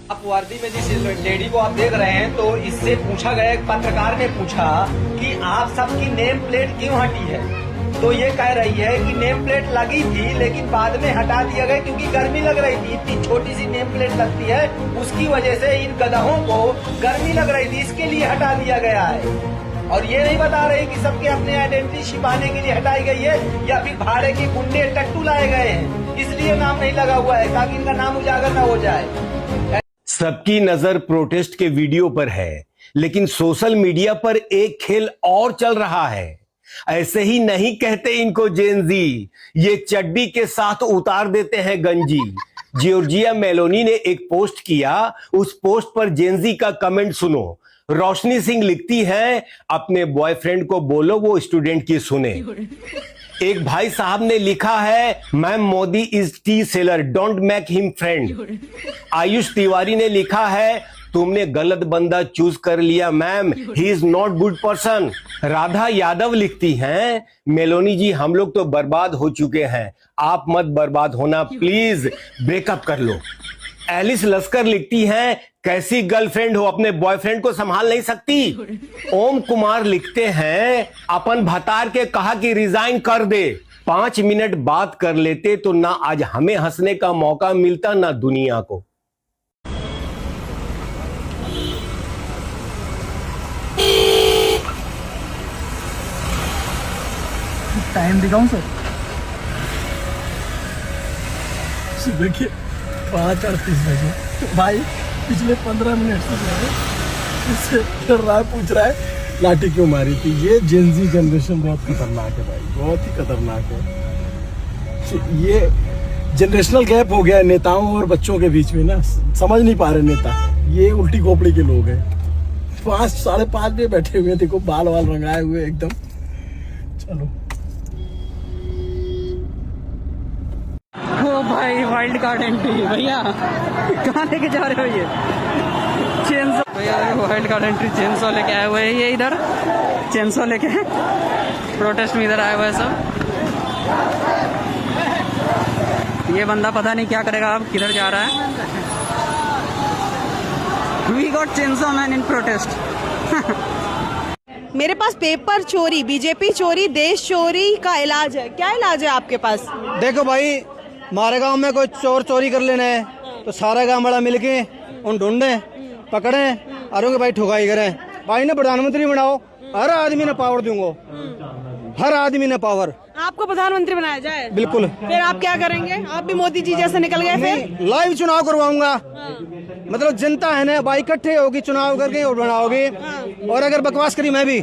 आप वर्दी में जिस लेडी को आप देख रहे हैं तो इससे पूछा गया, एक पत्रकार ने पूछा कि आप सबकी नेम प्लेट क्यों हटी है, तो ये कह रही है कि नेम प्लेट लगी थी लेकिन बाद में हटा दिया गया क्योंकि गर्मी लग रही थी। इतनी छोटी सी नेम प्लेट लगती है, उसकी वजह से इन गधों को गर्मी लग रही थी, इसके लिए हटा दिया गया है। और ये नहीं बता रहे कि सबके अपने आइडेंटिटी छिपाने के लिए हटाई गई है या फिर भाड़े के गुंडे टट्टू लाए गए हैं, इसलिए नाम नहीं लगा हुआ है ताकि इनका नाम उजागर न हो जाए। सबकी नजर प्रोटेस्ट के वीडियो पर है, लेकिन सोशल मीडिया पर एक खेल और चल रहा है। ऐसे ही नहीं कहते इनको जेनजी, ये चड्डी के साथ उतार देते हैं गंजी। जॉर्जिया मेलोनी ने एक पोस्ट किया, उस पोस्ट पर जेनजी का कमेंट सुनो। रोशनी सिंह लिखती है, अपने बॉयफ्रेंड को बोलो वो स्टूडेंट की सुने। एक भाई साहब ने लिखा है, ma'am Modi is T seller, don't make him friend. Ayush Tiwari ने लिखा है, तुमने गलत बंदा चूज कर लिया ma'am, he is not good person. Radha Yadav लिखती हैं, मेलोनी जी हम लोग तो बर्बाद हो चुके हैं, आप मत बर्बाद होना प्लीज, ब्रेकअप कर लो। एलिस लस्कर लिखती हैं, कैसी गर्लफ्रेंड हो, अपने बॉयफ्रेंड को संभाल नहीं सकती। ओम कुमार लिखते हैं, अपन भतार के कहा कि रिजाइन कर दे, 5 मिनट बात कर लेते तो ना आज हमें हंसने का मौका मिलता ना दुनिया को। टाइम दिखाऊं सर? सुबह के 5:38 बजे भाई पिछले 15 मिनट से जो है इससे डर रहा है, पूछ रहा है लाठी क्यों मारी थी। ये जेनजी जनरेशन बहुत खतरनाक है भाई, बहुत ही खतरनाक है। ये जनरेशनल गैप हो गया है नेताओं और बच्चों के बीच में ना, समझ नहीं पा रहे नेता, ये उल्टी खोपड़ी के लोग हैं। 5-5:30 बजे बैठे हुए, देखो बाल वाल रंगाए हुए एकदम। चलो ओ भाई वाइल्ड कार्ड एंट्री भैया, कहाँ लेके जा रहे हो ये चेंसो भैया? वाइल्ड कार्ड एंट्री चेंसो लेके आए हुए हैं ये, इधर चेंसो लेके प्रोटेस्ट में इधर आए हुए हैं सब। ये बंदा पता नहीं क्या करेगा, अब किधर जा रहा है। We got chainsaw man in protest. मेरे पास पेपर चोरी, बीजेपी चोरी, देश चोरी का इलाज है। क्या इलाज है आपके पास? देखो भाई, हमारे गांव में कोई चोर चोरी कर लेना है तो सारा गांव वाला मिलके उन ढूंढे पकड़े और उनके भाई ठुकाई करें। भाई ने प्रधानमंत्री बनाओ, हर आदमी ने पावर दूंगा, हर आदमी ने पावर। आपको प्रधानमंत्री बनाया जाए? बिल्कुल। फिर आप क्या करेंगे? आप भी मोदी जी जैसे निकल गए? फिर लाइव चुनाव करवाऊंगा। मतलब जनता है ना भाई, इकट्ठे होगी चुनाव करके और बनाओगे, और अगर बकवास करी मैं भी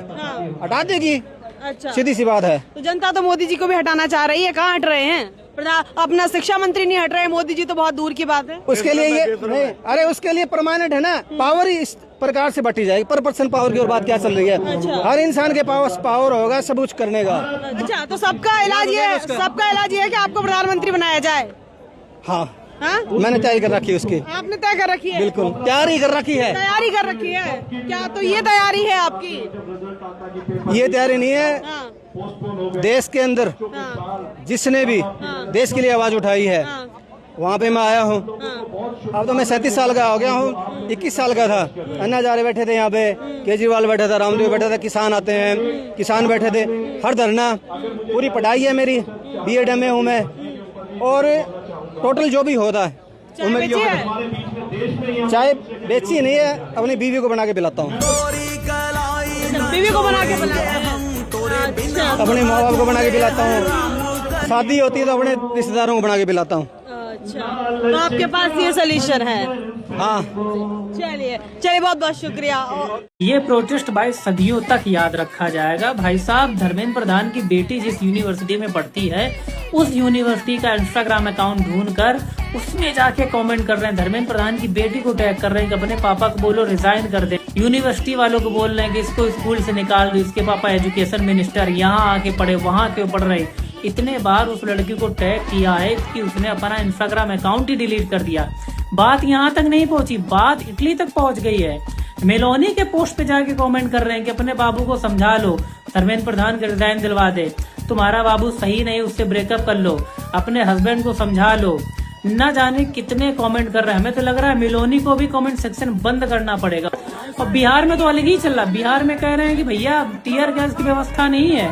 हटा देगी। अच्छा, सीधी सी बात है। तो जनता तो मोदी जी को भी हटाना चाह रही है, कहाँ हट रहे हैं? अपना शिक्षा मंत्री नहीं हट रहे, मोदी जी तो बहुत दूर की बात है। उसके लिए ये नहीं, अरे उसके लिए परमानेंट है ना, पावर ही इस प्रकार से बटी जाएगी। पर पर्सन पावर की और बात क्या चल रही है? अच्छा। हर इंसान के पास पावर होगा सब कुछ करने का। अच्छा, तो सबका इलाज ये है कि आपको प्रधानमंत्री बनाया जाए? हाँ हाँ? मैंने तैयारी कर रखी है उसकी। आपने तय कर रखी है? बिल्कुल तैयारी कर रखी है। तैयारी कर रखी है क्या? तो ये तैयारी है आपकी? ये तैयारी नहीं है। हाँ। देश के अंदर जिसने भी देश के लिए आवाज उठाई है, वहाँ पे मैं आया हूँ। अब तो मैं 37 साल का हो गया हूँ, 21 साल का था। अन्ना हजारे बैठे थे यहाँ पे, केजरीवाल बैठा था, रामदेव बैठा था, किसान आते हैं, किसान बैठे थे, हर धरना। पूरी पढ़ाई है मेरी, BEd MA हूँ मैं, और टोटल जो भी होता है चाय बेची नहीं है, अपनी बीवी को बना के पिलाता हूँ। बीवी को बना के पिलाया? अपने माँ बाप को बना के पिलाता हूँ, शादी होती है तो अपने रिश्तेदारों को बना के पिलाता हूँ। अच्छा, तो आपके पास ये सोल्यूशन है? हाँ। चलिए बहुत बहुत शुक्रिया। ये प्रोटेस्ट भाई सदियों तक याद रखा जाएगा। भाई साहब, धर्मेंद्र प्रधान की बेटी जिस यूनिवर्सिटी में पढ़ती है, उस यूनिवर्सिटी का इंस्टाग्राम अकाउंट ढूंढकर उसमें जाके कमेंट कर रहे हैं, धर्मेंद्र प्रधान की बेटी को टैग कर रहे हैं कि अपने पापा को बोलो रिजाइन कर दे। यूनिवर्सिटी वालों को बोल रहे हैं कि इसको स्कूल से निकाल दो, इसके पापा एजुकेशन मिनिस्टर, यहाँ आके पढ़े, वहाँ क्यों पढ़ रहे। इतने बार उस लड़की को टैग किया है कि उसने अपना इंस्टाग्राम अकाउंट ही डिलीट कर दिया। बात यहाँ तक नहीं पहुंची, बात इटली तक पहुंच गई है। मेलोनी के पोस्ट पे जाके कमेंट कर रहे हैं कि अपने बाबू को समझा लो, धर्मेंद्र प्रधान के रिजाइन दिलवा दे, तुम्हारा बाबू सही नहीं, उससे ब्रेकअप कर लो, अपने हस्बैंड को समझा लो, न जाने कितने कमेंट कर रहे हैं। हमें तो लग रहा है मिलोनी को भी कमेंट सेक्शन बंद करना पड़ेगा। और बिहार में तो अलग ही चल रहा, बिहार में कह रहे हैं कि भैया टीयर गैस की व्यवस्था नहीं है।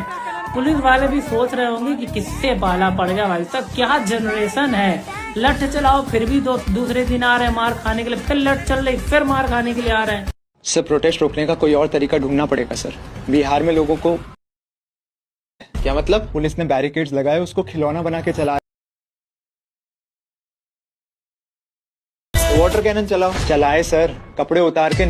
पुलिस वाले भी सोच रहे होंगे कि किससे पाला पड़ गया। भाई साहब क्या जनरेशन है, लठ चलाओ फिर भी दूसरे दिन आ रहे हैं मार खाने के लिए, फिर लठ चल रही फिर मार खाने के लिए आ रहे हैं। सर प्रोटेस्ट रोकने का कोई और तरीका ढूंढना पड़ेगा सर। बिहार में लोगों को क्या मतलब, पुलिस ने बैरिकेड्स लगाए, उसको खिलौना बना के चलाया। वाटर कैनन चलाए सर, कपड़े उतार के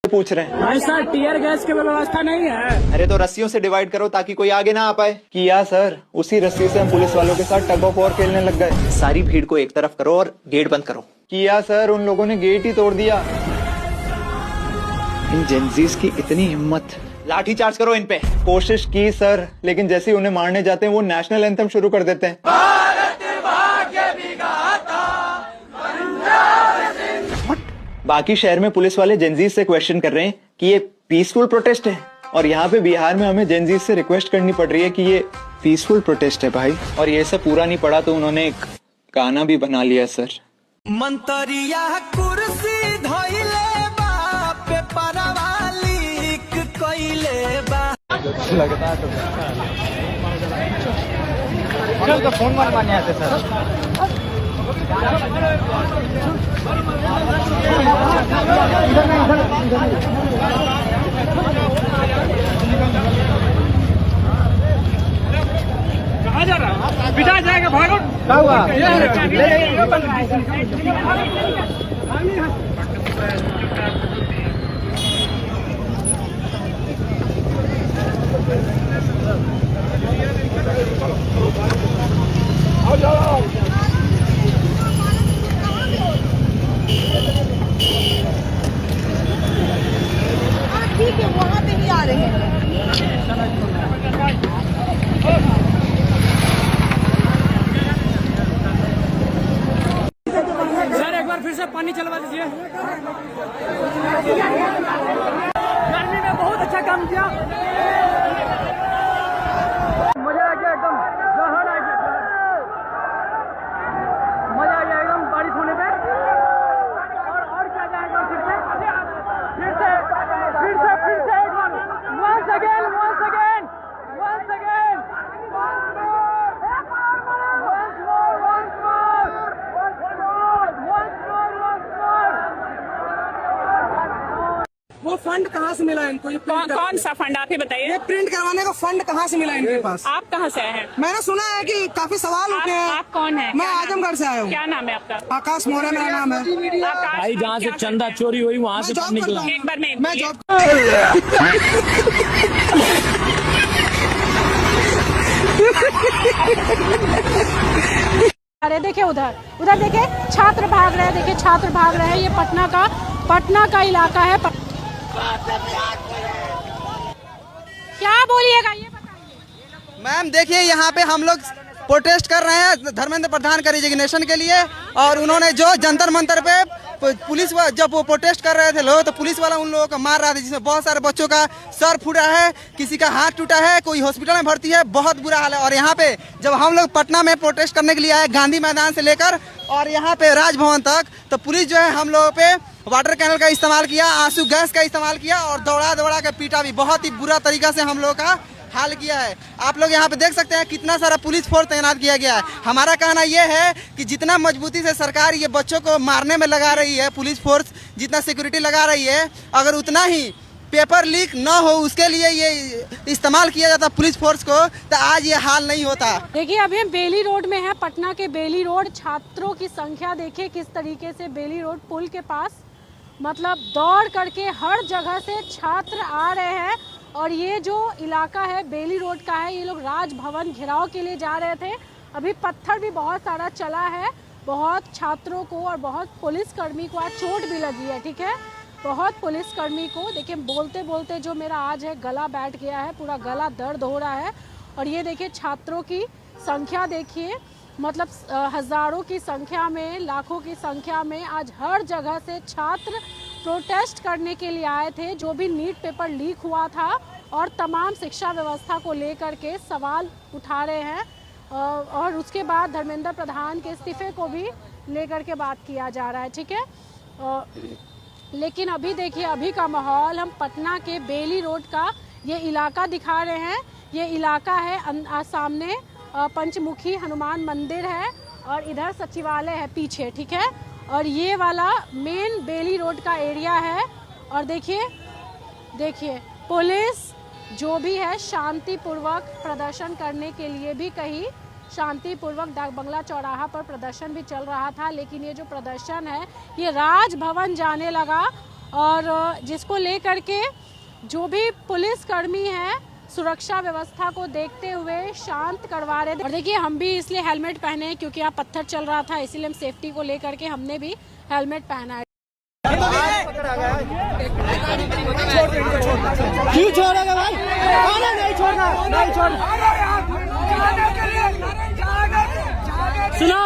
पूछ रहे हैं। भाई साहब टीयर गैस की व्यवस्था नहीं है। अरे तो रस्सियों से डिवाइड करो ताकि कोई आगे ना आ पाए। किया सर, उसी रस्सी से हम पुलिस वालों के साथ टग ऑफ वॉर खेलने लग गए। सारी भीड़ को एक तरफ करो और गेट बंद करो। किया सर, उन लोगों ने गेट ही तोड़ दिया। इन जेंजीज की इतनी हिम्मत, लाठी चार्ज करो इन पे। कोशिश की सर, लेकिन जैसे ही उन्हें मारने जाते हैं वो नेशनल एंथम शुरू कर देते हैं। बाकी शहर में पुलिस वाले जेंजीज से क्वेश्चन कर रहे हैं कि ये पीसफुल प्रोटेस्ट है, और यहाँ पे बिहार में हमें जेंजीज से रिक्वेस्ट करनी पड़ रही है कि ये पीसफुल प्रोटेस्ट है भाई। और ये सब पूरा नहीं पड़ा तो उन्होंने एक गाना भी बना लिया सर। मंतरिया कुर्सी धइले बा, पेपरवा लीक कइले बा। लगता है तो फोन मारने आते सर। कहाँ जा रहा है? पिता जाएगा, भागो। क्या हुआ? ठीक है, वहाँ पे ही आ रहे हैं। सर एक बार फिर से पानी चलवा दीजिए। गर्मी में बहुत अच्छा काम किया, मजा आ गया एकदम, जहर आ गया, मजा आ गया एकदम बारिश होने पे। और क्या जाएगा फिर से एक बार, once again वो फंड कहाँ से मिला इनको? कौन सा फंड आप ही बताइए? ये प्रिंट करवाने का फंड कहाँ से मिला इनके पास? आप कहाँ से आए हैं? मैंने सुना है कि काफी सवाल उठे हैं। आप कौन है? मैं आजमगढ़ से आया हूँ। क्या नाम है आपका? आकाश मौर्य मेरा नाम है। भाई जहाँ से चंदा चोरी हुई वहाँ से जॉब करता हूँ। एक बार मैं जॉब अरे देखिए उधर देखिए छात्र भाग रहे हैं, देखिए छात्र भाग रहे हैं। ये पटना का इलाका है। क्या बोलिएगा ये बताइए। मैम देखिए, यहाँ पे हम लोग प्रोटेस्ट कर रहे हैं धर्मेंद्र प्रधान का रिजिग्नेशन के लिए, और उन्होंने जो जंतर मंतर पे पुलिस जब वो प्रोटेस्ट कर रहे थे लोग, तो पुलिस वाला उन लोगों को मार रहा था, जिसमें बहुत सारे बच्चों का सर फूटा है, किसी का हाथ टूटा है, कोई हॉस्पिटल में भर्ती है, बहुत बुरा हाल है। और यहाँ पे जब हम लोग पटना में प्रोटेस्ट करने के लिए आए, गांधी मैदान से लेकर और यहाँ पे राजभवन तक, तो पुलिस जो है हम लोगों पे वाटर कैनल का इस्तेमाल किया, आंसू गैस का इस्तेमाल किया और दौड़ा के पीटा भी। बहुत ही बुरा तरीका से हम लोग का हाल किया है। आप लोग यहाँ पे देख सकते हैं कितना सारा पुलिस फोर्स तैनात किया गया है। हमारा कहना यह है कि जितना मजबूती से सरकार ये बच्चों को मारने में लगा रही है, पुलिस फोर्स जितना सिक्योरिटी लगा रही है, अगर उतना ही पेपर लीक न हो उसके लिए ये इस्तेमाल किया जाता पुलिस फोर्स को, तो आज ये हाल नहीं होता। देखिए अभी हम बेली रोड में है, पटना के बेली रोड। छात्रों की संख्या देखिए किस तरीके से बेली रोड पुल के पास, मतलब दौड़ करके हर जगह से छात्र आ रहे हैं। और ये जो इलाका है बेली रोड का है, ये लोग राजभवन घेराव के लिए जा रहे थे। अभी पत्थर भी बहुत सारा चला है, बहुत छात्रों को और बहुत पुलिसकर्मी को आज चोट भी लगी है। ठीक है, बहुत पुलिसकर्मी को देखिए बोलते बोलते जो मेरा आज है गला बैठ गया है, पूरा गला दर्द हो रहा है। और ये देखिए छात्रों की संख्या देखिए, मतलब हजारों की संख्या में, लाखों की संख्या में आज हर जगह से छात्र प्रोटेस्ट करने के लिए आए थे। जो भी नीट पेपर लीक हुआ था और तमाम शिक्षा व्यवस्था को लेकर के सवाल उठा रहे हैं। और उसके बाद धर्मेंद्र प्रधान के इस्तीफे को भी लेकर के बात किया जा रहा है, ठीक है। लेकिन अभी देखिए, अभी का माहौल, हम पटना के बेली रोड का ये इलाका दिखा रहे हैं। ये इलाका है, सामने पंचमुखी हनुमान मंदिर है और इधर सचिवालय है पीछे, ठीक है। और ये वाला मेन बेली रोड का एरिया है। और देखिए पुलिस जो भी है शांतिपूर्वक प्रदर्शन करने के लिए भी कहीं शांतिपूर्वक डाक बंगला चौराहा पर प्रदर्शन भी चल रहा था, लेकिन ये जो प्रदर्शन है ये राजभवन जाने लगा। और जिसको लेकर के जो भी पुलिसकर्मी है सुरक्षा व्यवस्था को देखते हुए शांत करवा रहे थे। और देखिए, हम भी इसलिए हेलमेट पहने हैं क्योंकि यहाँ पत्थर चल रहा था, इसीलिए हम सेफ्टी को लेकर के हमने भी हेलमेट पहना है। क्यों छोड़ेगा भाई? नहीं छोड़ना, नहीं छोड़ना। सुनो,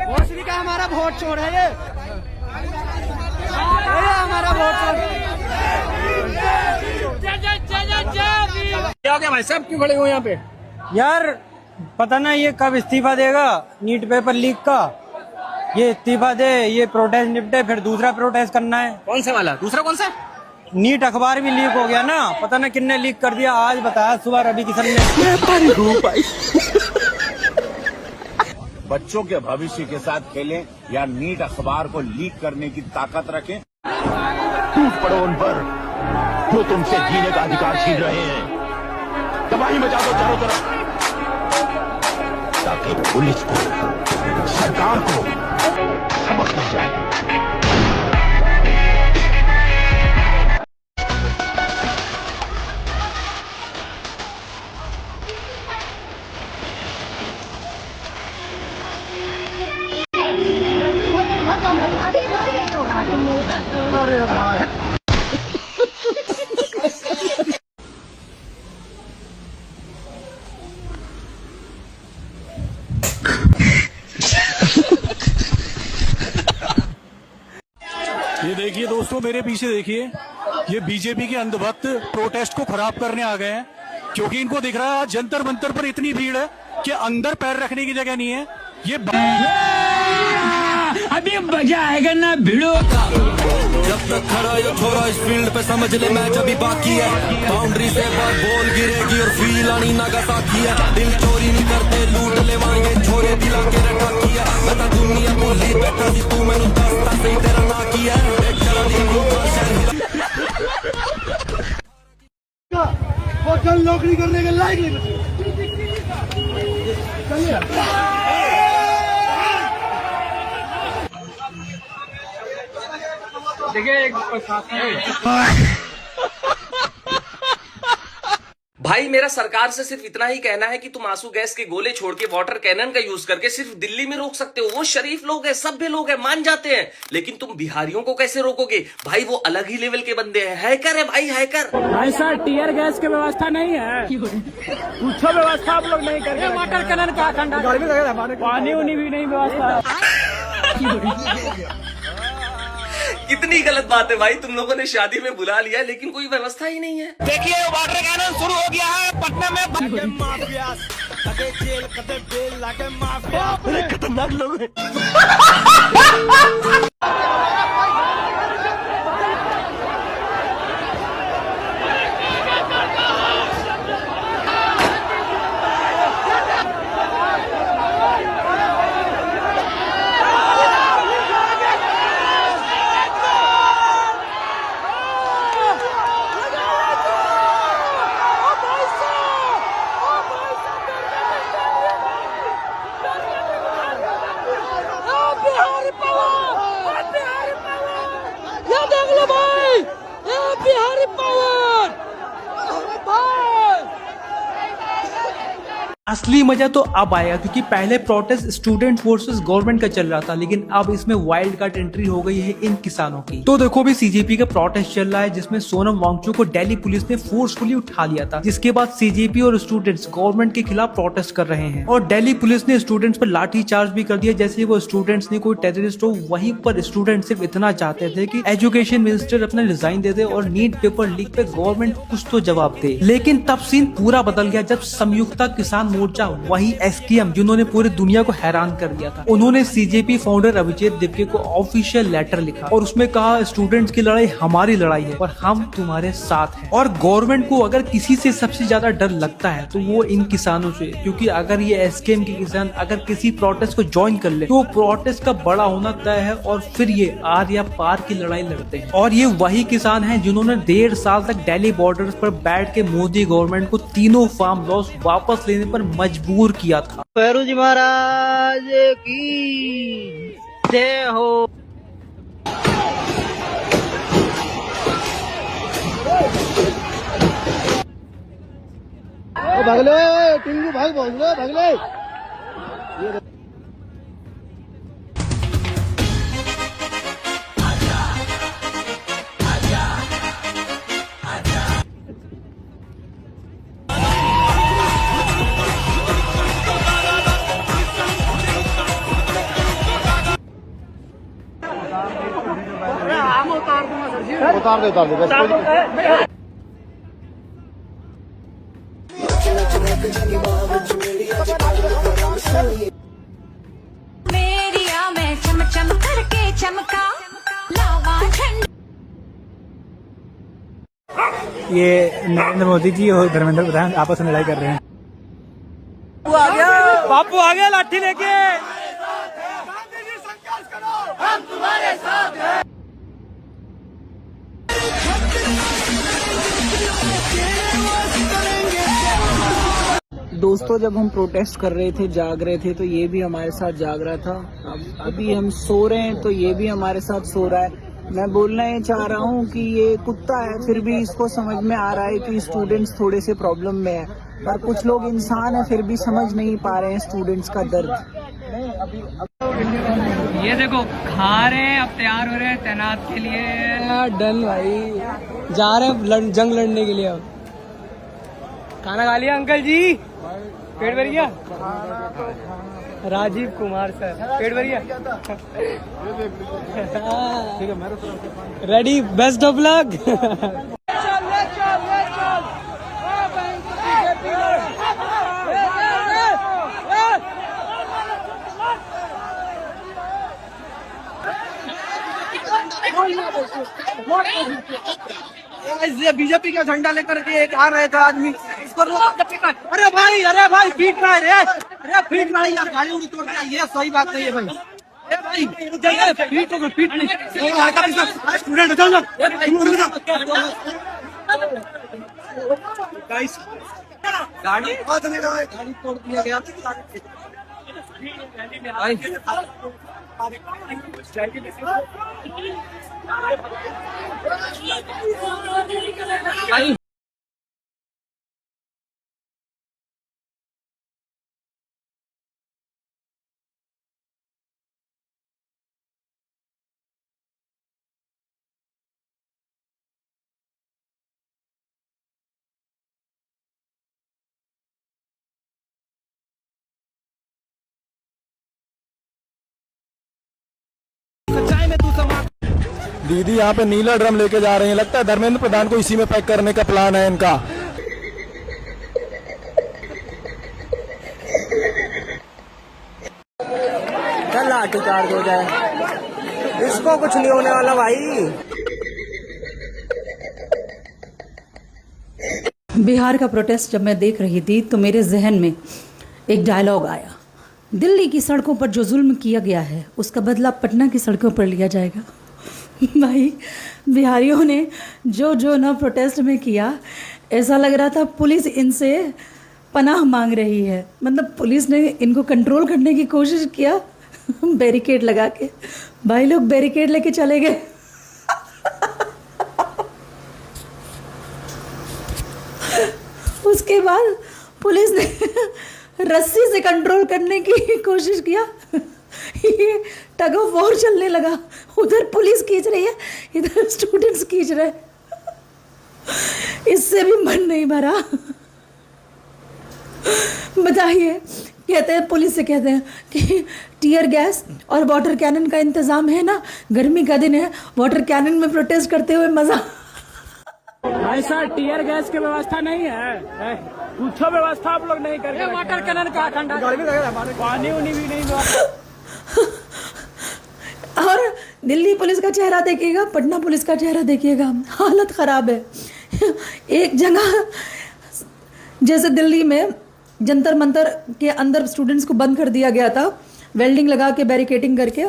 भोसड़ी का हमारा वोट चोर है ये हमारा वोट चोर। क्या हो गया भाई साहब, क्यों खड़े हो यहाँ पे? यार पता ना ये कब इस्तीफा देगा नीट पेपर लीक का। ये इस्तीफा दे, ये प्रोटेस्ट निपटे, फिर दूसरा प्रोटेस्ट करना है। कौन सा वाला? दूसरा कौन सा? नीट अखबार भी लीक हो गया ना, पता ना किसने लीक कर दिया। आज बताया सुबह रवि किशन ने। बच्चों के भविष्य के साथ खेलें या नीट अखबार को लीक करने की ताकत रखें। टूट पड़ो उन पर जो तुमसे जीने का अधिकार छीन रहे हैं। तबाही मचा दो चारों तरफ ताकि पुलिस को, सरकार को सबक मिल जाए। ये देखिए दोस्तों, मेरे पीछे देखिए, ये बीजेपी के अंधभक्त प्रोटेस्ट को खराब करने आ गए हैं, क्योंकि इनको दिख रहा है आज जंतर मंतर पर इतनी भीड़ है कि अंदर पैर रखने की जगह नहीं है। ये अभी मजा आएगा ना भिड़ो। जब तक खड़ा ये छोरा इस फील्ड पे समझ ले मैच अभी बाकी है। बाउंड्री से बॉल गिरेगी और फील आनी नागासाकी है। दिल चोरी नहीं करते, लूट ले मांगे छोरे दिला के रखा किया। बता दुनिया बोली बैठा सी तू मैंने दस्ता सही तेरा ना किया। एक चला दी वो कल नौकरी करने के लायक नहीं। भाई मेरा सरकार से सिर्फ इतना ही कहना है कि तुम आंसू गैस के गोले छोड़ के वाटर कैनन का यूज करके सिर्फ दिल्ली में रोक सकते हो। वो शरीफ लोग हैं, सभ्य लोग हैं, मान जाते हैं, लेकिन तुम बिहारियों को कैसे रोकोगे भाई? वो अलग ही लेवल के बंदे हैं, हैकर है भाई, हैकर। भाई सर टीयर गैस की व्यवस्था नहीं है, कुछ व्यवस्था आप लोग नहीं करते। वाटर कैनन का पानी उनी भी नहीं व्यवस्था। कितनी गलत बात है भाई, तुम लोगों ने शादी में बुला लिया लेकिन कोई व्यवस्था ही नहीं है। देखिए वाटर कैनन शुरू हो गया है पटना में। खतरनाक लोग हैं। असली मजा तो अब आएगा, क्योंकि पहले प्रोटेस्ट स्टूडेंट वर्सेस गवर्नमेंट का चल रहा था, लेकिन अब इसमें वाइल्ड कार्ड एंट्री हो गई है इन किसानों की। तो देखो भी सीजेपी का प्रोटेस्ट चल रहा है, जिसमें सोनम वांगचुक को दिल्ली पुलिस ने फोर्सफुली उठा लिया था, जिसके बाद सीजेपी और स्टूडेंट्स गवर्नमेंट के खिलाफ प्रोटेस्ट कर रहे हैं और दिल्ली पुलिस ने स्टूडेंट्स पर लाठी चार्ज भी कर दिया, जैसे वो स्टूडेंट्स ने कोई टेररिस्ट हो। वहीं पर स्टूडेंट सिर्फ इतना चाहते थे कि एजुकेशन मिनिस्टर अपना रिजाइन दे दे और नीट पेपर लीक पे गवर्नमेंट कुछ तो जवाब दे। लेकिन तब सीन पूरा बदल गया जब संयुक्ता किसान मोर्चा, वही एसकेएम जिन्होंने पूरी दुनिया को हैरान कर दिया था, उन्होंने सीजेपी फाउंडर अभिजीत दिपके को ऑफिशियल लेटर लिखा और उसमें कहा स्टूडेंट्स की लड़ाई हमारी लड़ाई है और हम तुम्हारे साथ हैं। और गवर्नमेंट को अगर किसी से सबसे ज्यादा डर लगता है तो वो इन किसानों से, क्योंकि अगर ये एसकेएम के किसान अगर किसी प्रोटेस्ट को ज्वाइन कर ले तो प्रोटेस्ट का बड़ा होना तय है और फिर ये आर या पार की लड़ाई लड़ते हैं। और ये वही किसान हैं जिन्होंने 1.5 साल तक दिल्ली बॉर्डर्स पर बैठ के मोदी गवर्नमेंट को तीनों फार्म लॉस वापस लेने पर मजबूर किया था। भैरू जी महाराज की जय हो। भागले टिंगू भाग भागले। उतार दे बस। मेरिया में चमचम करके चमका लावा झंडा। ये नरेंद्र मोदी जी और धर्मेंद्र प्रधान आपस में लड़ाई कर रहे हैं। बापू आ गया लाठी लेके। हम तुम्हारे साथ हैं। दोस्तों, जब हम प्रोटेस्ट कर रहे थे, जाग रहे थे, तो ये भी हमारे साथ जाग रहा था। अभी हम सो रहे हैं तो ये भी हमारे साथ सो रहा है। मैं बोलना ये चाह रहा हूँ कि ये कुत्ता है, फिर भी इसको समझ में आ रहा है कि स्टूडेंट्स थोड़े से प्रॉब्लम में है, पर कुछ लोग इंसान है फिर भी समझ नहीं पा रहे हैं स्टूडेंट्स का दर्द। ये देखो खा रहे हैं, अब तैयार हो रहे हैं तैनात के लिए। डन भाई, जा रहे हैं जंग लड़ने के लिए। अब खाना खा लिया अंकल जी? पेट भर गया? राजीव कुमार सर, पेट भर गया? Ready, best of luck. BJP का झंडा लेकर के एक आ रहे थे आदमी, इसको अरे भाई पीट रहा है रे, अरे पीट रहा है यार, गाड़ी उड़ी तोड़ दिया। ये सही बात नहीं है भाई। पीट स्टूडेंट गाड़ी तोड़ दिया गया भाई। दीदी यहाँ पे नीला ड्रम लेके जा रहे हैं, लगता है धर्मेंद्र प्रधान को इसी में पैक करने का प्लान है इनका। चल लाठी चार्ज हो जाए, इसको कुछ नहीं होने वाला भाई। बिहार का प्रोटेस्ट जब मैं देख रही थी तो मेरे जहन में एक डायलॉग आया, दिल्ली की सड़कों पर जो जुल्म किया गया है उसका बदला पटना की सड़कों पर लिया जाएगा। भाई बिहारियों ने जो ना प्रोटेस्ट में किया, ऐसा लग रहा था पुलिस इनसे पनाह मांग रही है। मतलब पुलिस ने इनको कंट्रोल करने की कोशिश किया बैरिकेड लगा के। भाई लोग बैरिकेड लेके चले गए। उसके बाद पुलिस ने रस्सी से कंट्रोल करने की कोशिश किया, ये टग ऑफ वॉर चलने लगा। उधर पुलिस खींच रही है, इधर स्टूडेंट्स खींच रहे हैं। इससे भी मन नहीं भरा। बताइए, कहते हैं पुलिस से कहते हैं कि टीयर गैस और वाटर कैनन का इंतजाम है ना, गर्मी का दिन है, वाटर कैनन में प्रोटेस्ट करते हुए मजा। ऐसा टीयर गैस की व्यवस्था नहीं है, कुछ व्यवस्था आप लोग नहीं करके, वाटर कैनन का ठंडा पानी उनी भी नहीं। और दिल्ली पुलिस का चेहरा देखिएगा, पटना पुलिस का चेहरा देखिएगा, हालत खराब है। एक जगह जैसे दिल्ली में जंतर मंतर के अंदर स्टूडेंट्स को बंद कर दिया गया था, वेल्डिंग लगा के, बैरिकेटिंग करके।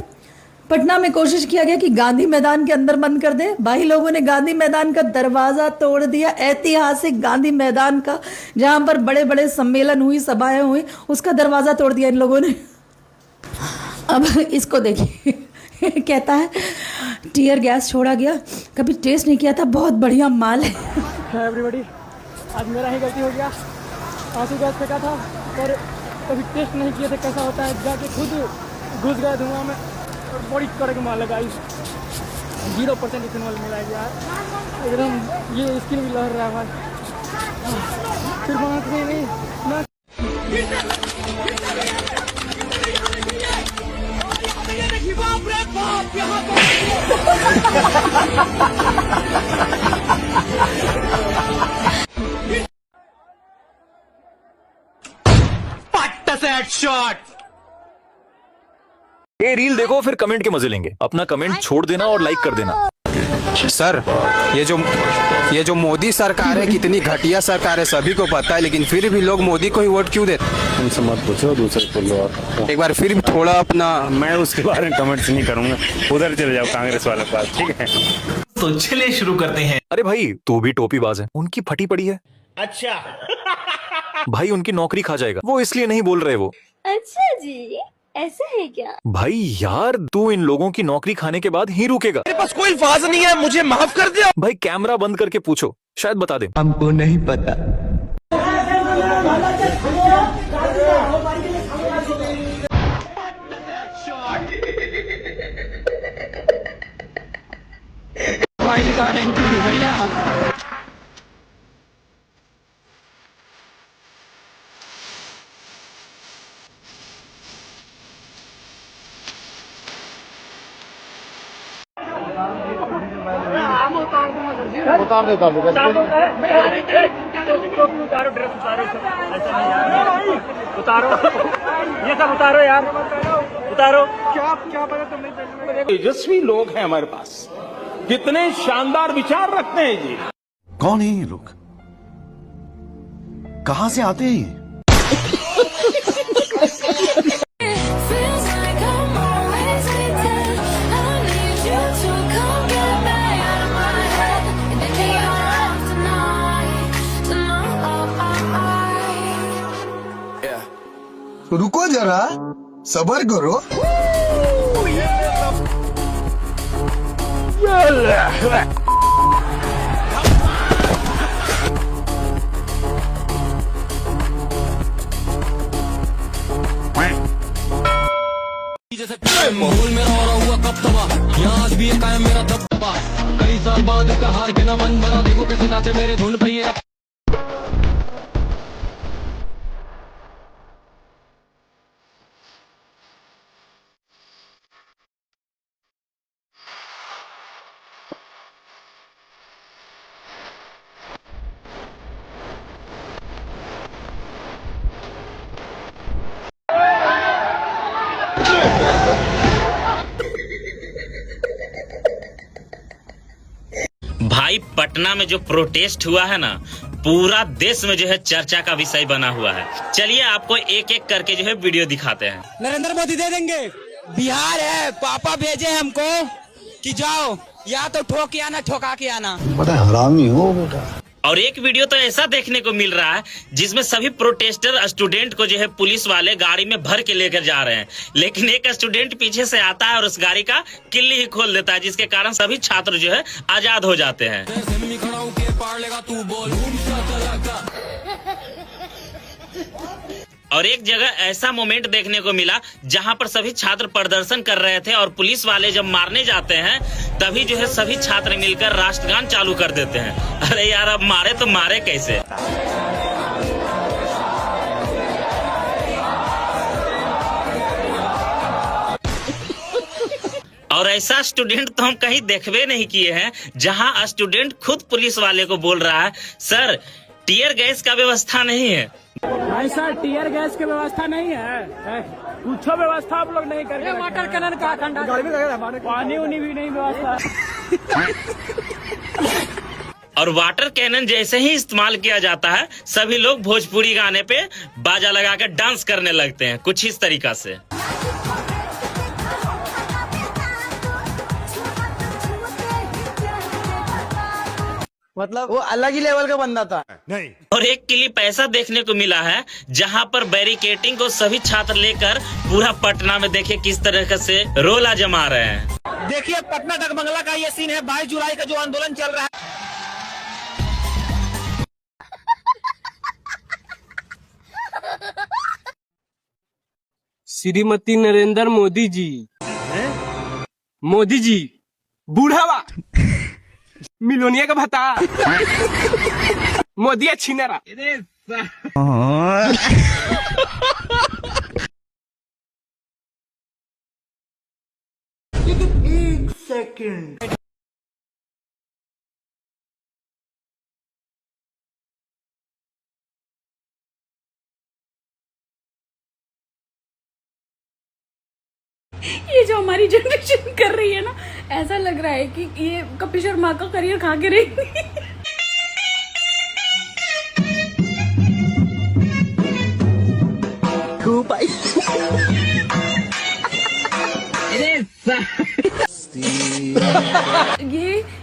पटना में कोशिश किया गया कि गांधी मैदान के अंदर बंद कर दे। भाई लोगों ने गांधी मैदान का दरवाजा तोड़ दिया। ऐतिहासिक गांधी मैदान का, जहां पर बड़े बड़े सम्मेलन हुई, सभाएं हुई, उसका दरवाजा तोड़ दिया इन लोगों ने। अब इसको देखिए, कहता है टीयर गैस छोड़ा गया, कभी टेस्ट नहीं किया था, बहुत बढ़िया माल है। एवरीबॉडी, आज मेरा ही गलती हो गया, आंसू गैस फेंका था पर कभी टेस्ट नहीं किया था कैसा होता है, जाके खुद घुस गया धुआं में और बड़ी कड़क माल लगाई। 0% इथेनॉल मिला है यार, एकदम ये स्किन भी लहर रहा है भाई। फिर बात नहीं ना। ये रील देखो फिर कमेंट के मजे लेंगे। अपना कमेंट छोड़ देना और लाइक कर देना। सर, ये जो मोदी सरकार है कितनी घटिया सरकार है सभी को पता है, लेकिन फिर भी लोग मोदी को ही वोट क्यों देते? उनसे मत पूछो, दूसरे को लो। एक बार फिर भी थोड़ा अपना, मैं उसके बारे में कमेंट्स नहीं करूंगा, उधर चले जाओ कांग्रेस वाले के पास, ठीक है? तो चलिए शुरू करते हैं। अरे भाई, तू भी टोपीबाज है, उनकी फटी पड़ी है। अच्छा भाई उनकी नौकरी खा जाएगा, वो इसलिए नहीं बोल रहे वो। अच्छा जी, ऐसा है क्या? भाई यार, तू इन लोगों की नौकरी खाने के बाद ही रुकेगा। मेरे पास कोई अल्फाज नहीं है, मुझे माफ कर दो। भाई कैमरा बंद करके पूछो, शायद बता दे। हमको नहीं पता। उतारो ड्रेस, उतारो सब, ऐसा नहीं यार, उतारो ये सब, उतारो यार, उतारो। क्या पता तुम नहीं। तेजस्वी लोग हैं हमारे पास, कितने शानदार विचार रखते हैं जी। कौन है ये लोग? कहाँ से आते हैं ये? रुको जरा, सबर करो। माहौल में और हुआ कब तबाह, यहाँ आज भी कायम मेरा दबदबा। कई साल बाद का हार के ना मन बना, देखो कैसे नाचे मेरे धुन भैया। भाई पटना में जो प्रोटेस्ट हुआ है ना, पूरा देश में जो है चर्चा का विषय बना हुआ है। चलिए आपको एक एक करके जो है वीडियो दिखाते हैं। नरेंद्र मोदी दे देंगे, बिहार है, पापा भेजे हमको कि जाओ या तो ठोक के आना, ठोका के आना। बड़ा हरामी हो बेटा। और एक वीडियो तो ऐसा देखने को मिल रहा है जिसमें सभी प्रोटेस्टर स्टूडेंट को जो है पुलिस वाले गाड़ी में भर के लेकर जा रहे हैं, लेकिन एक स्टूडेंट पीछे से आता है और उस गाड़ी का किल्ली ही खोल देता है, जिसके कारण सभी छात्र जो है आजाद हो जाते हैं। और एक जगह ऐसा मोमेंट देखने को मिला जहां पर सभी छात्र प्रदर्शन कर रहे थे और पुलिस वाले जब मारने जाते हैं तभी जो है सभी छात्र मिलकर राष्ट्रगान चालू कर देते हैं। अरे यार, अब मारे तो मारे कैसे। और ऐसा स्टूडेंट तो हम कहीं देखबे नहीं किए हैं जहां स्टूडेंट खुद पुलिस वाले को बोल रहा है, सर टीयर गैस का व्यवस्था नहीं है। भाई सर, टीयर गैस की व्यवस्था नहीं है, कुछ व्यवस्था आप लोग नहीं करके। वाटर कैनन का ठंडा पानी उनी भी नहीं व्यवस्था। और वाटर कैनन जैसे ही इस्तेमाल किया जाता है सभी लोग भोजपुरी गाने पे बाजा लगाकर डांस करने लगते हैं, कुछ इस तरीका से। मतलब वो अलग ही लेवल का बंदा था। नहीं। और एक क्लिप ऐसा देखने को मिला है जहां पर बैरिकेटिंग को सभी छात्र लेकर पूरा पटना में देखिए किस तरह से रोला जमा रहे हैं। देखिए पटना डगमगला का ये सीन है, 22 जुलाई का जो आंदोलन चल रहा है। श्रीमती नरेंद्र मोदी जी, मोदी जी बूढ़ावा मिलोनिया का भत्ता, मोदी अच्छी नारा। एक सेकंड, ये जो हमारी जनरेशन कर रही है ना, ऐसा लग रहा है कि ये कपिल शर्मा का करियर खा के रहेगी।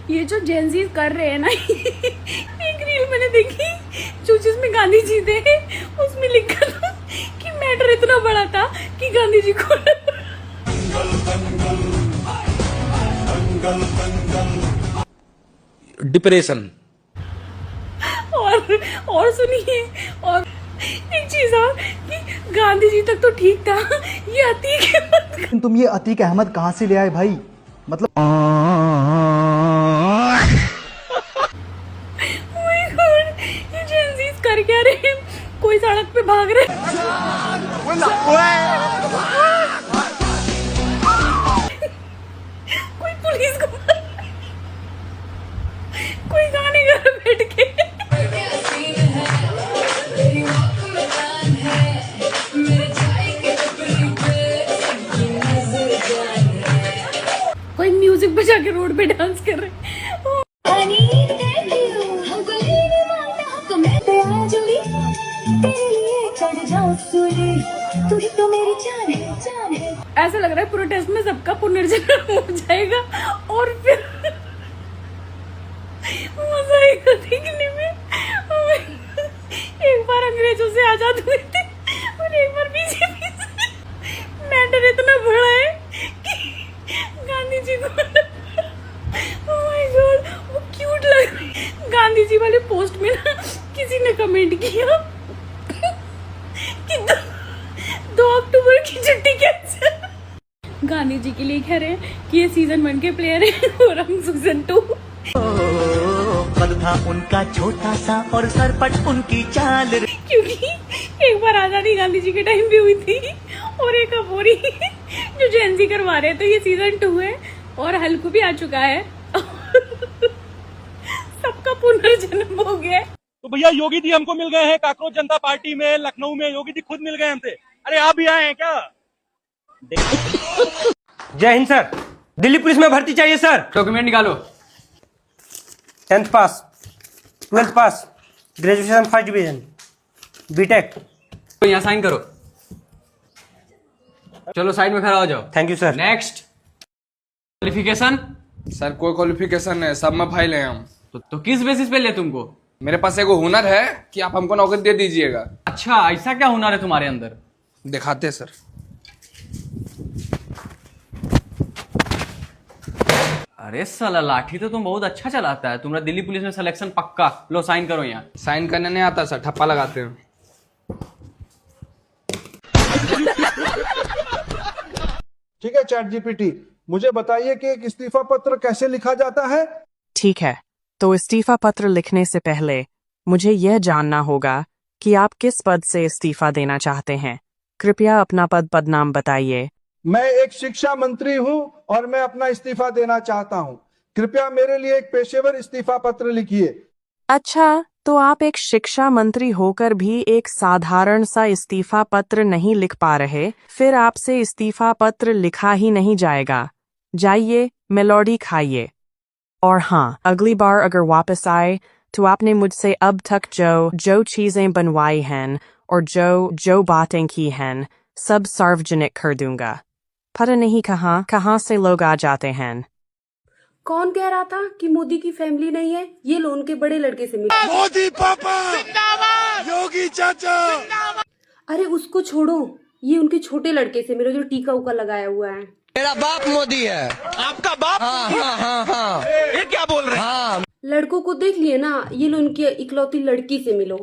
ये जो जेंजीज कर रहे हैं ना, एक रील मैंने देखी जो जिसमें गांधी जी थे, उसमें लिखा था कि मैटर इतना बड़ा था कि गांधी जी को डिप्रेशन। और सुनिए, और एक चीज और कि गांधी जी तक तो ठीक था, ये अतीक अहमद। तुम ये अतीक अहमद कहाँ से ले आए भाई? मतलब ये जेंजीज कर क्या रहे हैं? कोई सड़क पे भाग रहे, कोई पुलिस को, कोई गाने गा रहा बैठ के। कोई म्यूजिक बजा के रोड पे डांस कर रहे। ऐसा लग रहा है प्रोटेस्ट में सबका पुनर्जन्म हो जाएगा और फिर मजा आएगा देखने में। एक बार अंग्रेजों से आजाद हुए थे और एक बार बीजेपी से। मैटर इतना बड़ा है कि गांधी जी को ओह माय गॉड, वो क्यूट लग रही है। गांधी जी वाले पोस्ट में ना किसी ने कमेंट किया कि 2 अक्टूबर की छुट्टी कैंसिल। गांधी जी के लिए कह रहे हैं कि ये सीजन 1 के प्लेयर हैं और हम सीजन 2। कद था उनका छोटा सा और सरपट उनकी चाल, क्योंकि एक बार आजादी गांधी जी के टाइम भी हुई थी और एक अबोरी जो जेंजी करवा रहे, तो ये सीजन 2 है और हल्कू भी आ चुका है। सबका पुनर्जन्म हो गया। तो भैया योगी जी हमको मिल गए हैं कांग्रेस जनता पार्टी में लखनऊ में, योगी जी खुद मिल गए हमसे। अरे आप भी आए हैं क्या? जय हिंद सर, दिल्ली पुलिस में भर्ती चाहिए सर। डॉक्यूमेंट निकालो। 10th पास, 12th पास, ग्रेजुएशन 1st डिवीजन, बीटेक। तो यहाँ साइन करो। चलो साइड में खड़ा हो जाओ। Thank you sir. Next. Qualification? Sir कोई क्वालिफिकेशन है, सब में फाइल है हम। तो किस बेसिस पे ले तुमको? मेरे पास एक हुनर है कि आप हमको नौकरी दे दीजिएगा। अच्छा, ऐसा क्या हुनर है तुम्हारे अंदर? दिखाते सर। अरे साला लाठी तो तुम बहुत अच्छा चलाता है। तुम्हारा दिल्ली पुलिस में सिलेक्शन पक्का। लो साइन करो यहाँ। साइन करने नहीं आता सर, ठप्पा लगाते हैं। ठीक है चैट जीपीटी, मुझे बताइए कि एक इस्तीफा पत्र कैसे लिखा जाता है। ठीक है, तो इस्तीफा पत्र लिखने से पहले मुझे यह जानना होगा कि आप किस पद से इस्तीफा देना चाहते हैं। कृपया अपना पद नाम बताइए। मैं एक शिक्षा मंत्री हूं और मैं अपना इस्तीफा देना चाहता हूं। कृपया मेरे लिए एक पेशेवर इस्तीफा पत्र लिखिए। अच्छा, तो आप एक शिक्षा मंत्री होकर भी एक साधारण सा इस्तीफा पत्र नहीं लिख पा रहे, फिर आपसे इस्तीफा पत्र लिखा ही नहीं जाएगा। जाइए, मेलोडी खाइए। और हाँ, अगली बार अगर वापस आए तो आपने मुझसे अब तक जो चीजें बनवाई हैं और जो बातें की हैं, सब सार्वजनिक कर दूंगा। पता नहीं कहाँ से लोग आ जाते हैं। कौन कह रहा था कि मोदी की फैमिली नहीं है? ये लोन के बड़े लड़के से मिले। मोदी पापा जिंदाबाद, योगी चाचा। अरे उसको छोड़ो, ये उनके छोटे लड़के से मिलो जो टीका उका लगाया हुआ है। मेरा बाप मोदी है। आपका बाप? हाँ। ये क्या बोल रहे हैं? हाँ। लड़कों को देख लिए ना, ये लो उनकी इकलौती लड़की से मिलो।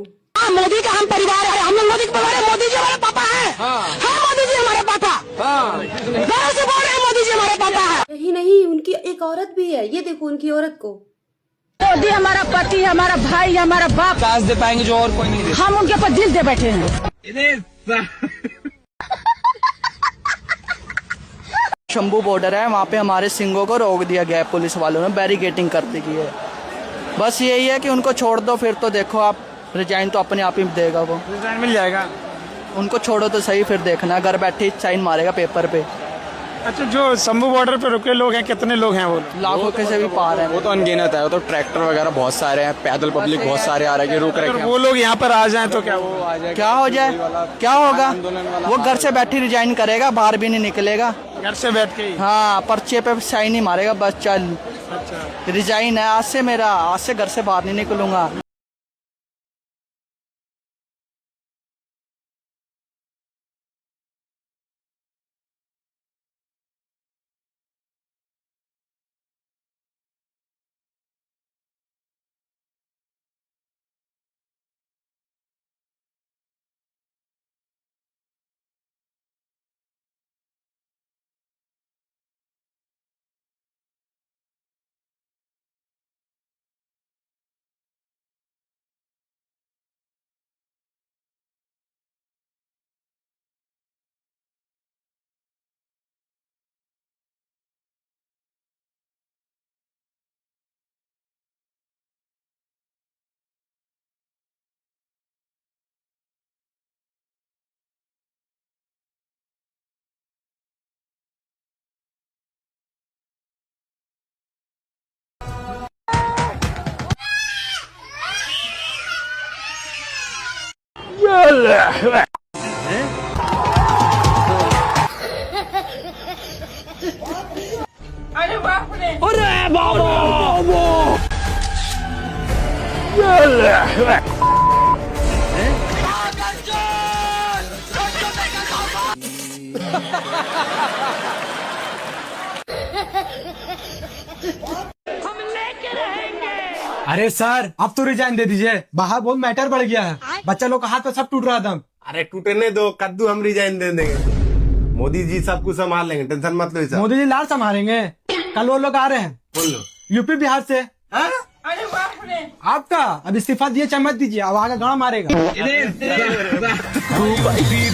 मोदी का हम परिवार है, हम लोग मोदी के परिवार है। मोदी जी हमारे पापा है। हाँ, मोदी जी हमारे पापा। गर्व से बोल रहे हैं, मोदी जी हमारे पापा है। यही नहीं, उनकी एक औरत भी है, ये देखो उनकी औरत को। मोदी हमारा पति, हमारा भाई, हमारा बाप। काश दे पाएंगे जो और कोई नहीं दे। हम उनके ऊपर दिल दे बैठे हैं। शंभू बॉर्डर है, वहाँ पे हमारे सिंगों को रोक दिया गया है पुलिस वालों ने, बैरिकेटिंग कर दी गई है। बस यही है कि उनको छोड़ दो, फिर तो देखो आप रिजाइन तो अपने आप ही देगा, वो रिजाइन मिल जाएगा। उनको छोड़ो तो सही, फिर देखना घर बैठे साइन मारेगा पेपर पे। अच्छा, जो शंभू बॉर्डर पे रुके लोग हैं, कितने लोग हैं वो? लाखों के से भी पार है। वो तो अनगिनत है, वो तो ट्रैक्टर वगैरह बहुत सारे हैं, पैदल पब्लिक बहुत सारे आ रहे हैं, रुक रहे हैं। वो लोग यहाँ पर आ जाएं तो क्या वो आ जाए? क्या हो जाए, क्या होगा? वो घर से बैठी रिजाइन करेगा, बाहर भी नहीं निकलेगा, घर से बैठ के। हाँ, पर्चे पे साइन ही मारेगा, बस चल। अच्छा, रिजाइन है आज से मेरा, आज से घर से बाहर नहीं निकलूंगा। अरे बाप रे, अरे बाबा, अरे सर, अब तो रिजाइन दे दीजिए, बाहर बहुत मैटर बढ़ गया है, बच्चा लोग का हाथ पे सब टूट रहा था। अरे टूटने दो, कद्दू हम रिजाइन दे देंगे, मोदी जी सब कुछ संभाल लेंगे, टेंशन मत लो। मोदी जी लाल संभालेंगे, कल वो लोग आ रहे हैं। बोलो। यूपी बिहार से। अरे बाप रे, आपका अब इस्तीफा दिए, चमक दीजिए, अब आगे गाँव मारेगा।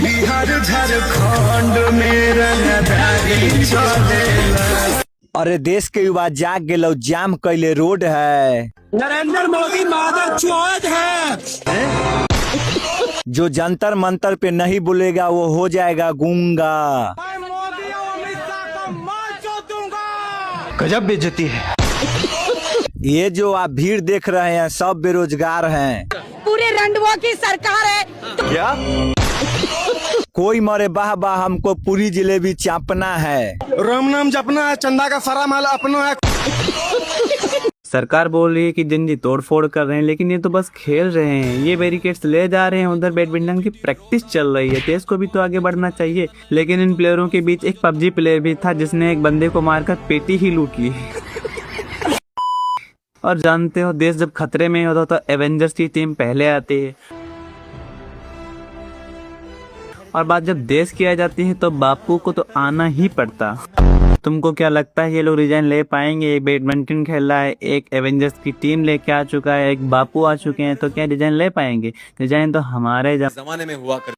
बिहार झारखंड में रंगदारी चलेला। अरे देश के युवा जाग गेलो, जाम कैले रोड है। नरेंद्र मोदी मादर चौथ है। जो जंतर मंतर पे नहीं बोलेगा वो हो जाएगा गूंगा। मोदी और अमित शाह को मार दूंगा। गजब बेइज्जती है। ये जो आप भीड़ देख रहे हैं सब बेरोजगार हैं। पूरे रंडवा की सरकार है। क्या? कोई मरे बाह बाह, हमको पूरी जलेबी चापना है। राम नाम जपना है, चंदा का सारा माल अपना है। सरकार बोल रही है कि जिंदी तोड़ फोड़ कर रहे हैं, लेकिन ये तो बस खेल रहे हैं। ये बैरिकेड्स ले जा रहे हैं, उधर बैडमिंटन की प्रैक्टिस चल रही है। देश को भी तो आगे बढ़ना चाहिए। लेकिन इन प्लेयरों के बीच एक पबजी प्लेयर भी था जिसने एक बंदे को मारकर पेटी ही लूट ली। और जानते हो, देश जब खतरे में होता तो एवेंजर्स की टीम पहले आती है। और बात जब देश की आ जाती है तो बापू को तो आना ही पड़ता। तुमको क्या लगता है ये लोग रिजाइन ले पाएंगे? एक बैडमिंटन खेल रहा है, एक एवेंजर्स की टीम लेके आ चुका है, एक बापू आ चुके हैं, तो क्या रिजाइन ले पाएंगे? रिजाइन तो हमारे जमाने में हुआ कर।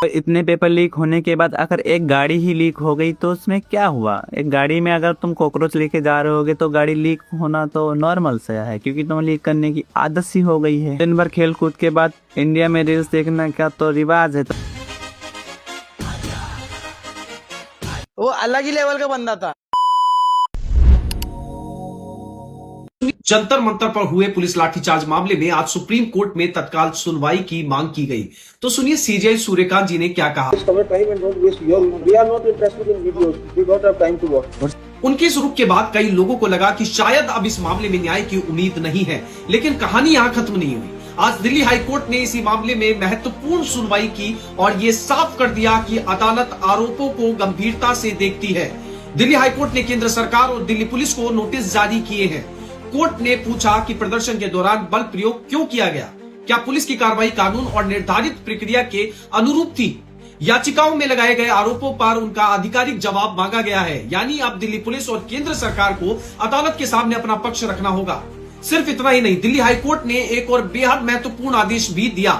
इतने पेपर लीक होने के बाद अगर एक गाड़ी ही लीक हो गई तो उसमें क्या हुआ? एक गाड़ी में अगर तुम कॉकरोच लेके जा रहे होगे तो गाड़ी लीक होना तो नॉर्मल सा है, क्योंकि तुम लीक करने की आदत सी हो गई है। दिन भर खेल कूद के बाद इंडिया में रील्स देखना क्या तो रिवाज है। वो अलग ही लेवल का बंदा था। जंतर मंतर पर हुए पुलिस लाठीचार्ज मामले में आज सुप्रीम कोर्ट में तत्काल सुनवाई की मांग की गई। तो सुनिए सीजेआई सूर्यकांत जी ने क्या कहा। उनके इस रुख के बाद कई लोगों को लगा कि शायद अब इस मामले में न्याय की उम्मीद नहीं है, लेकिन कहानी यहाँ खत्म नहीं हुई। आज दिल्ली हाई कोर्ट ने इसी मामले में महत्वपूर्ण सुनवाई की और ये साफ कर दिया कि अदालत आरोपों को गंभीरता से देखती है। दिल्ली हाई कोर्ट ने केंद्र सरकार और दिल्ली पुलिस को नोटिस जारी किए हैं। कोर्ट ने पूछा कि प्रदर्शन के दौरान बल प्रयोग क्यों किया गया, क्या पुलिस की कार्रवाई कानून और निर्धारित प्रक्रिया के अनुरूप थी। याचिकाओं में लगाए गए आरोपों पर उनका आधिकारिक जवाब मांगा गया है, यानी अब दिल्ली पुलिस और केंद्र सरकार को अदालत के सामने अपना पक्ष रखना होगा। सिर्फ इतना ही नहीं, दिल्ली हाई कोर्ट ने एक और बेहद महत्वपूर्ण आदेश भी दिया।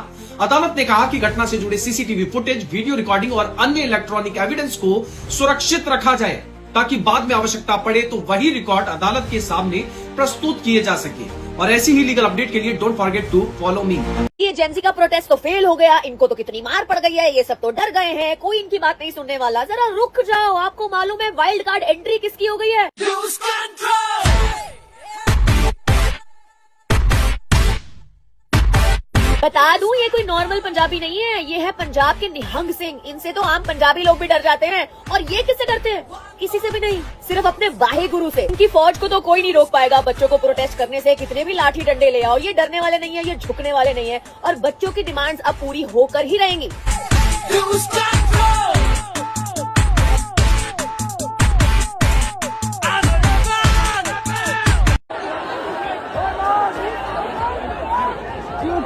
अदालत ने कहा कि घटना से जुड़े सीसीटीवी फुटेज, वीडियो रिकॉर्डिंग और अन्य इलेक्ट्रॉनिक एविडेंस को सुरक्षित रखा जाए, ताकि बाद में आवश्यकता पड़े तो वही रिकॉर्ड अदालत के सामने प्रस्तुत किए जा सके। और ऐसी ही लीगल अपडेट के लिए don't forget to follow me. ये जेंजी का प्रोटेस्ट तो फेल हो गया, इनको तो कितनी मार पड़ गई है, ये सब तो डर गए हैं, कोई इनकी बात नहीं सुनने वाला। जरा रुक जाओ, आपको मालूम है वाइल्ड कार्ड एंट्री किसकी हो गई है? बता दूं, ये कोई नॉर्मल पंजाबी नहीं है, ये है पंजाब के निहंग सिंह। इनसे तो आम पंजाबी लोग भी डर जाते हैं। और ये किससे डरते हैं? किसी से भी नहीं, सिर्फ अपने वाहे गुरु से। इनकी फौज को तो कोई नहीं रोक पाएगा बच्चों को प्रोटेस्ट करने से, कितने भी लाठी डंडे ले आओ। ये डरने वाले नहीं है, ये झुकने वाले नहीं है, और बच्चों की डिमांड्स अब पूरी होकर ही रहेंगी।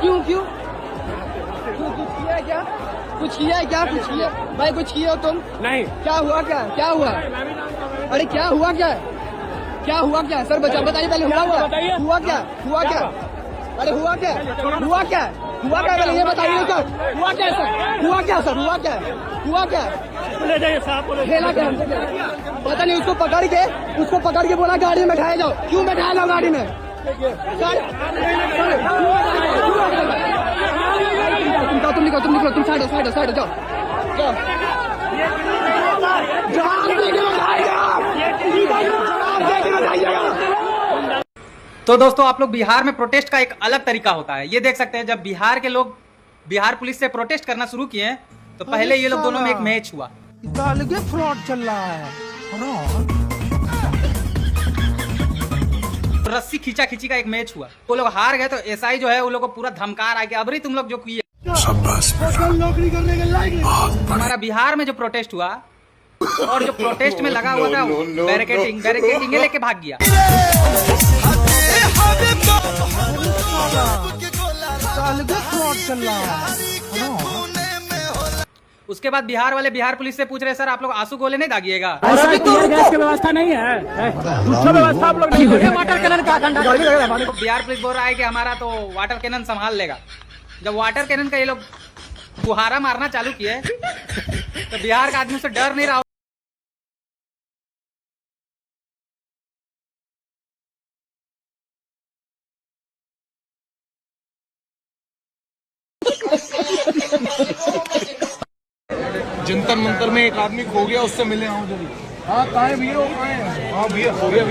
क्यों कुछ किया है क्या? कुछ किया है क्या? कुछ किया भाई? कुछ किया हो तुम? नहीं। क्या हुआ? क्या हुआ? अरे क्या हुआ? क्या हुआ? सर बताइए पहले, हुआ क्या? अरे हुआ क्या पहले ये बताइए सर। हुआ क्या सर? हुआ क्या? ले जाइए साहब, खेला क्या? पता नहीं, उसको पकड़ के बोला गाड़ी में बैठाया जाओ। क्यों बैठाया जाओ गाड़ी में? तुम निकलो, तुम साइड जाओ। तो दोस्तों, आप लोग बिहार में प्रोटेस्ट का एक अलग तरीका होता है। ये देख सकते हैं, जब बिहार के लोग बिहार पुलिस से प्रोटेस्ट करना शुरू किए हैं तो पहले ये लोग दोनों में एक मैच हुआ। फ्रॉड चल रहा है। रस्सी खींची का एक मैच हुआ, वो लोग हार गए। तो एसआई जो है वो लोग को पूरा धमकार आ गया, अबरी तुम लोग जो किए। नौकरी करने के लायक। हमारा बिहार में जो प्रोटेस्ट हुआ और जो प्रोटेस्ट में लगा हुआ था बैरिकेडिंग लेके भाग गया। उसके बाद बिहार वाले बिहार पुलिस से पूछ रहे, सर आप लोग आंसू गोले नहीं दागिएगा? ऐसा टीयर गैस की व्यवस्था नहीं है, व्यवस्था आप लोग नहीं करेंगे। वाटर कैनन का घंटा बिहार पुलिस बोल रहा है कि हमारा तो वाटर कैनन संभाल लेगा। जब वाटर कैनन का ये लोग फुहारा मारना चालू किए तो बिहार का आदमी से डर नहीं रहा। जंतर मंतर में एक आदमी खो गया, उससे मिले आओ जल्दी। हाँ कहाँ है भैया? हाँ भैया खो गया,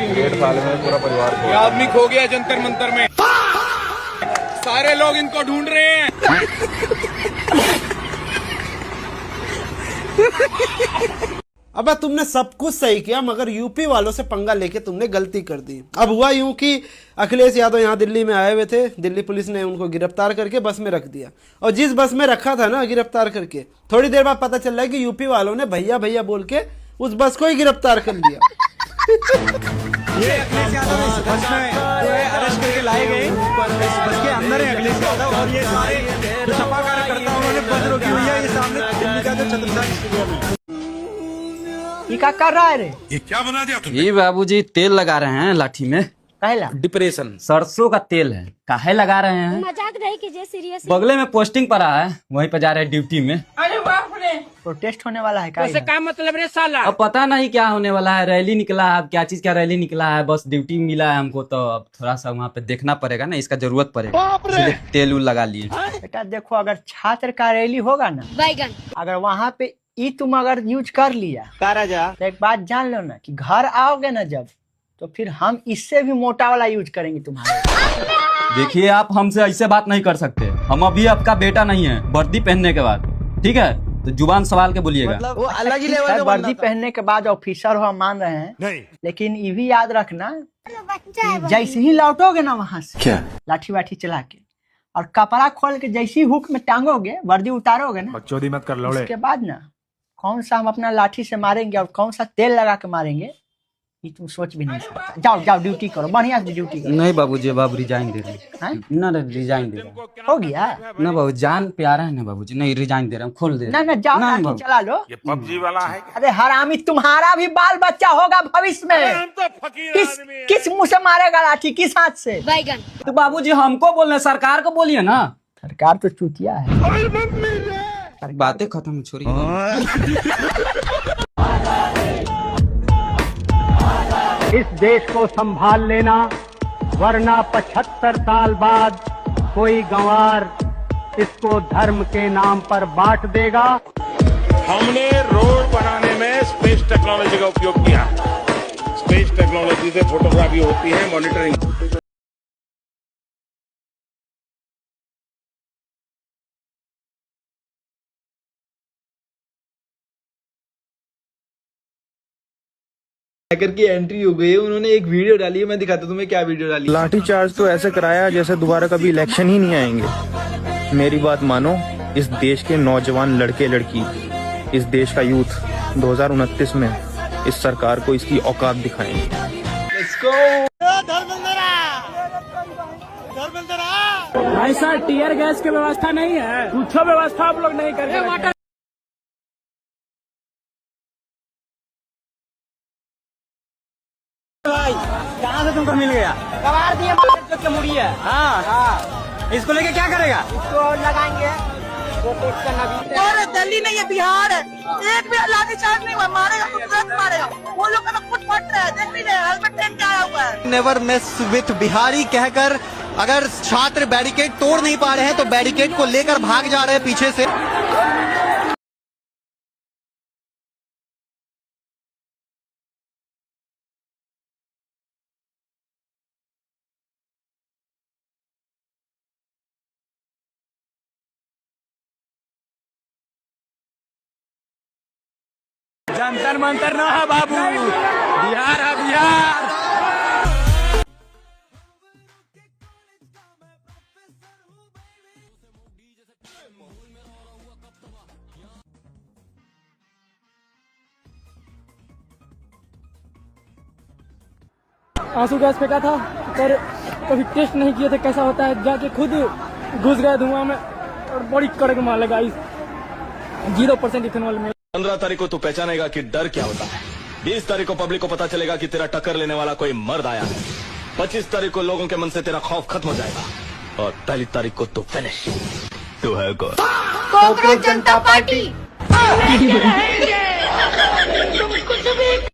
पूरा परिवार। ये आदमी खो गया जंतर मंतर में, सारे लोग इनको ढूंढ रहे हैं। अबे तुमने सब कुछ सही किया, मगर यूपी वालों से पंगा लेके तुमने गलती कर दी। अब हुआ यूं कि अखिलेश यादव यहाँ दिल्ली में आए हुए थे, दिल्ली पुलिस ने उनको गिरफ्तार करके बस में रख दिया, और जिस बस में रखा था ना गिरफ्तार करके, थोड़ी देर बाद पता चल रहा है कि यूपी वालों ने भैया भैया बोल के उस बस को ही गिरफ्तार कर लिया। ये अखिलेश यादव इस बस में अरेस्ट करके लाए गए, बस के अंदर है अखिलेश यादव, और ये सारे जो सपा कार्यकर्ता उन्होंने बस रोकी हुई है। ये सामने दिल्ली का जो क्या कर रहा है रे? ये क्या बना दिया तुमने? ये बाबूजी तेल लगा रहे हैं लाठी में। कहला डिप्रेशन सरसों का तेल है, काहे लगा रहे हैं? मजाक नहीं कीजिए, सीरियस। बगले में पोस्टिंग पड़ा है, वहीं पे जा रहे हैं ड्यूटी में। अरे बाप रे, प्रोटेस्ट होने वाला है क्या? क्या मतलब रे साला? अब पता नहीं क्या होने वाला है, रैली निकला है, अब क्या चीज का रैली निकला है, बस ड्यूटी मिला है हमको, तो अब थोड़ा सा वहाँ पे देखना पड़ेगा ना, इसका जरूरत पड़ेगा, इसलिए तेल उल लगा लिए। बेटा देखो, अगर छात्र का रैली होगा ना, बैगन, अगर वहाँ पे तुम अगर यूज कर लिया तो एक बात जान लो ना कि घर आओगे ना जब, तो फिर हम इससे भी मोटा वाला यूज करेंगे तुम्हारे। देखिए आप हमसे ऐसे बात नहीं कर सकते, हम अभी आपका बेटा नहीं है वर्दी पहनने के बाद, ठीक है? तो जुबान संभाल के बोलिएगा। मतलब वो अलग ही लेवल का वर्दी पहनने के बाद ऑफिसर हो मान रहे हैं नहीं, लेकिन ये भी याद रखना जैसे ही लौटोगे ना वहाँ से क्या लाठी वाठी चला के और कपड़ा खोल के जैसे ही हुक में टांगोगे, वर्दी उतारोगे ना, बकचोदी मत कर लौड़े। उसके बाद ना कौन सा हम अपना लाठी से मारेंगे और कौन सा तेल लगा के मारेंगे, ये तुम सोच भी नहीं सकते। जाओ जाओ ड्यूटी करो, बढ़िया से ड्यूटी करो। नहीं बाबूजी, अब आप रिजाइन दे रहे हैं ना, रिजाइन दे रहे हैं। हो गया ना बाबू, जान प्यारा है ना बाबूजी, नहीं रिजाइन दे रहे हैं, खोल दे रहे हैं। ना जाओ लाठी चला लो। ये पबजी वाला है। अरे हरामी, तुम्हारा भी बाल बच्चा होगा भविष्य में, किस मुंह से मारेगा लाठी, किस हाथ से? बैगन। तो बाबूजी हमको बोलना, सरकार को बोलिए ना। सरकार तो चूतिया है। बातें खत्म छोड़िए। इस देश को संभाल लेना, वरना 75 साल बाद कोई गंवार इसको धर्म के नाम पर बांट देगा। हमने रोड बनाने में स्पेस टेक्नोलॉजी का उपयोग किया। स्पेस टेक्नोलॉजी से फोटोग्राफी होती है, मॉनिटरिंग। हैकर की एंट्री हो गई है, उन्होंने एक वीडियो डाली है, मैं दिखाता हूं तुम्हें क्या वीडियो डाली। लाठी चार्ज तो ऐसे कराया जैसे दोबारा कभी इलेक्शन ही नहीं आएंगे। मेरी बात मानो, इस देश के नौजवान लड़के लड़की, इस देश का यूथ 2029 में इस सरकार को इसकी औकात दिखाएंगे। ऐसा टीयर गैस की व्यवस्था नहीं है, कुछ व्यवस्था आप लोग नहीं करते। कहाँ से तुमको मिल गया? कबाड़ दिए के मुड़ी है। हाँ, इसको लेके क्या करेगा? इसको लगाएंगे। और दिल्ली नहीं है, बिहार है, एक भी लाठी चार्ज नहीं हुआ, मारेगा तो तुरंत मारेगा। वो लोग का कुछ फट रहा है, देख नहीं रहे, हेलमेट पहन के आया हुआ है। नेवर मेस विथ बिहारी कहकर अगर छात्र बैरिकेड तोड़ नहीं पा रहे हैं तो बैरिकेड को लेकर भाग जा रहे हैं पीछे से। जंतर मंतर ना है बाबू, बिहार है बिहार। आंसू गैस फेंका था, पर कभी टेस्ट नहीं किए थे कैसा होता है, जाके खुद घुस गए धुआं में और बड़ी कड़क मार लगा। 0% इथेनॉल में। 15 तारीख को तू पहचानेगा कि डर क्या होता है। 20 तारीख को पब्लिक को पता चलेगा कि तेरा टक्कर लेने वाला कोई मर्द आया है। 25 तारीख को लोगों के मन से तेरा खौफ खत्म हो जाएगा और 1 तारीख को तू फिनिश। तू है कौन? कांग्रेस जनता पार्टी। तुम कुछ भी